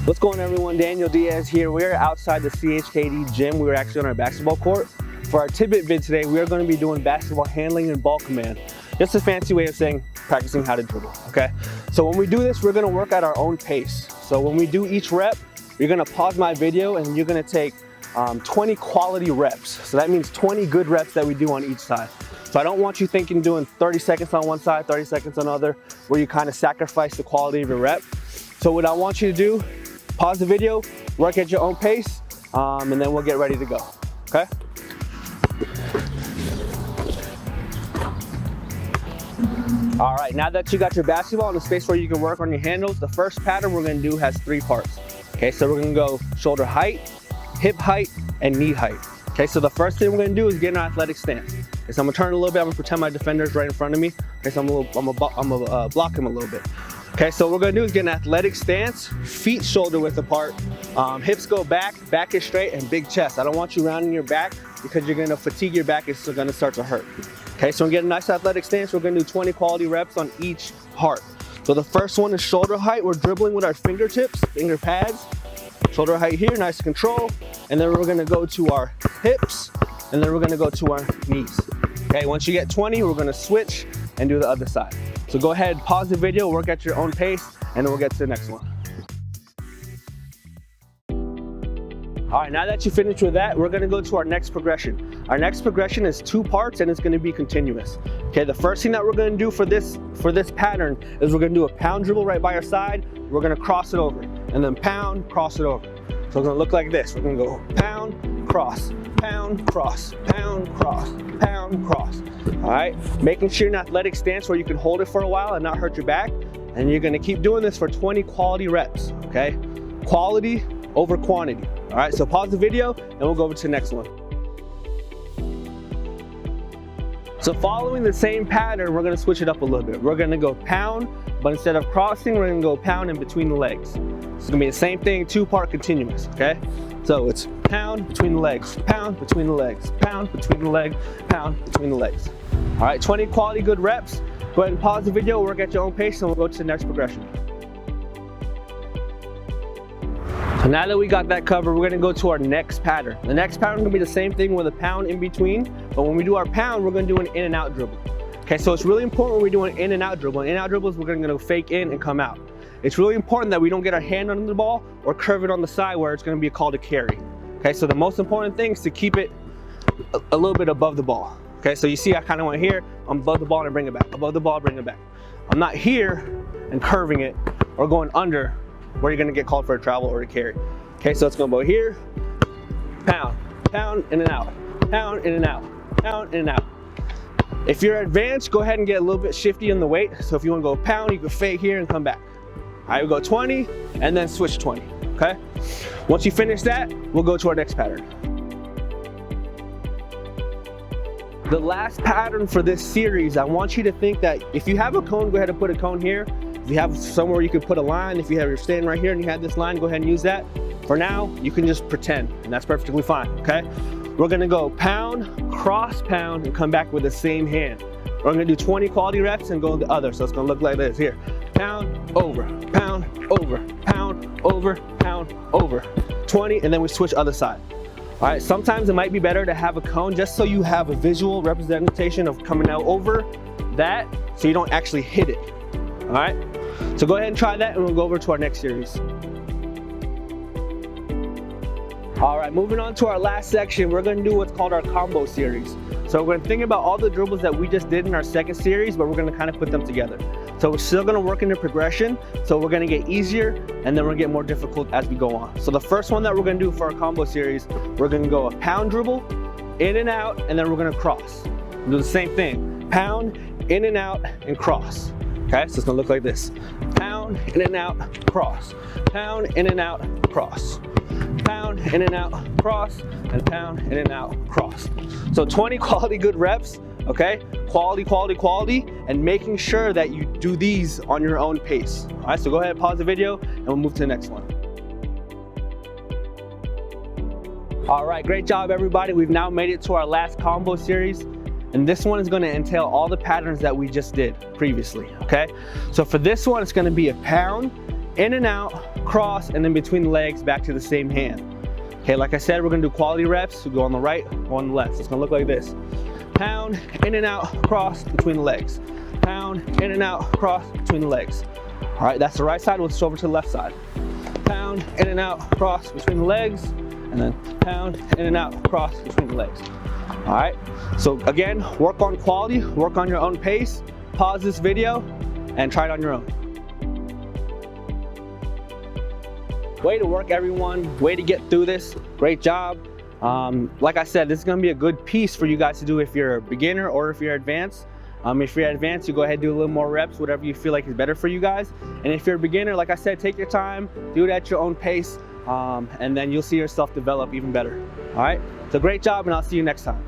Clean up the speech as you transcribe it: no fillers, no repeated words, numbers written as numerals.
What's going on, everyone? Daniel Diaz here. We're outside the CHKD gym. We're actually on our basketball court. For our tidbit vid today, we are going to be doing basketball handling and ball command. Just a fancy way of saying practicing how to dribble, okay? So when we do this, we're going to work at our own pace. So when we do each rep, you're going to pause my video and you're going to take 20 quality reps. So that means 20 good reps that we do on each side. So I don't want you thinking doing 30 seconds on one side, 30 seconds on the other, where you kind of sacrifice the quality of your rep. So what I want you to do, pause the video, work at your own pace, and then we'll get ready to go, okay? All right, now that you got your basketball in a space where you can work on your handles, the first pattern we're gonna do has 3 parts. Okay, so we're gonna go shoulder height, hip height, and knee height. Okay, so the first thing we're gonna do is get in an athletic stance. Okay, so I'm gonna turn a little bit, I'm gonna pretend my defender's right in front of me. Okay, so I'm gonna block him a little bit. Okay, so what we're gonna do is get an athletic stance, feet shoulder width apart, hips go back, back is straight, and big chest. I don't want you rounding your back because you're gonna fatigue your back, it's gonna start to hurt. Okay, so we're getting a nice athletic stance. We're gonna do 20 quality reps on each part. So the first one is shoulder height. We're dribbling with our fingertips, finger pads. Shoulder height here, nice control. And then we're gonna go to our hips, and then we're gonna go to our knees. Okay, once you get 20, we're gonna switch and do the other side. So go ahead, pause the video, work at your own pace, and then we'll get to the next one. All right, now that you finished with that, we're gonna go to our next progression. Our next progression is 2 parts and it's gonna be continuous. Okay, the first thing that we're gonna do for this pattern is we're gonna do a pound dribble right by our side. We're gonna cross it over, and then pound, cross it over. So it's gonna look like this. We're gonna go pound, cross, pound, cross, pound, cross, pound, cross. All right, making sure you're in an athletic stance where you can hold it for a while and not hurt your back. And you're gonna keep doing this for 20 quality reps, okay? Quality over quantity. All right, so pause the video and we'll go over to the next one. So following the same pattern, we're gonna switch it up a little bit. We're gonna go pound, but instead of crossing, we're gonna go pound in between the legs. It's gonna be the same thing, 2-part continuous, okay? So it's pound between the legs, pound between the legs, pound between the legs, pound between the legs. All right, 20 quality good reps. Go ahead and pause the video, work at your own pace, and we'll go to the next progression. So now that we got that covered, we're gonna go to our next pattern. The next pattern is gonna be the same thing with a pound in between, but when we do our pound, we're gonna do an in and out dribble. Okay, so it's really important when we do an in and out dribble. In and out dribbles, we're gonna go fake in and come out. It's really important that we don't get our hand under the ball or curve it on the side where it's gonna be called a carry. Okay, so the most important thing is to keep it a little bit above the ball. Okay, so you see I kind of went here, I'm above the ball and bring it back, above the ball, bring it back. I'm not here and curving it or going under where you're gonna get called for a travel or a carry. Okay, so it's gonna go here, pound, pound, in and out, pound, in and out, pound, in and out. If you're advanced, go ahead and get a little bit shifty in the weight. So if you wanna go pound, you can fake here and come back. All right, we'll go 20 and then switch 20, okay? Once you finish that, we'll go to our next pattern. The last pattern for this series, I want you to think that if you have a cone, go ahead and put a cone here. If you have somewhere you can put a line, if you're standing right here and you have this line, go ahead and use that. For now, you can just pretend, and that's perfectly fine, okay? We're gonna go pound, cross pound, and come back with the same hand. We're gonna do 20 quality reps and go the other, so it's gonna look like this here. Pound, over, pound, over, pound, over, pound, over. 20, and then we switch other side. All right, sometimes it might be better to have a cone just so you have a visual representation of coming out over that, so you don't actually hit it. All right, so go ahead and try that and we'll go over to our next series. All right, moving on to our last section, we're gonna do what's called our combo series. So we're gonna think about all the dribbles that we just did in our second series, but we're gonna kind of put them together. So we're still gonna work in the progression, so we're gonna get easier and then we're gonna get more difficult as we go on. So the first one that we're gonna do for our combo series, we're gonna go a pound dribble, in and out, and then we're gonna cross. We'll do the same thing, pound, in and out, and cross. Okay, so it's gonna look like this. Pound, in and out, cross. Pound, in and out, cross. Pound, in and out, cross, and pound, in and out, cross. So 20 quality good reps, okay? quality, quality, quality, and making sure that you do these on your own pace. All right, so go ahead and pause the video and we'll move to the next one. All right, great job everybody. We've now made it to our last combo series, and this one is going to entail all the patterns that we just did previously, okay? So for this one, it's going to be a pound, in and out, cross, and then between the legs back to the same hand. Okay, like I said, we're going to do quality reps. We go on the right, go on the left. So it's going to look like this. Pound, in and out, cross, between the legs. Pound, in and out, cross, between the legs. All right, that's the right side. We'll switch over to the left side. Pound, in and out, cross, between the legs. And then pound, in and out, cross, between the legs. All right, so again, work on quality, work on your own pace, pause this video, and try it on your own. Way to work, everyone. Way to get through this. Great job. Like I said, this is gonna be a good piece for you guys to do if you're a beginner or if you're advanced. If you're advanced, you go ahead and do a little more reps, whatever you feel like is better for you guys. And if you're a beginner, like I said, take your time, do it at your own pace. And then you'll see yourself develop even better. All right, so great job, and I'll see you next time.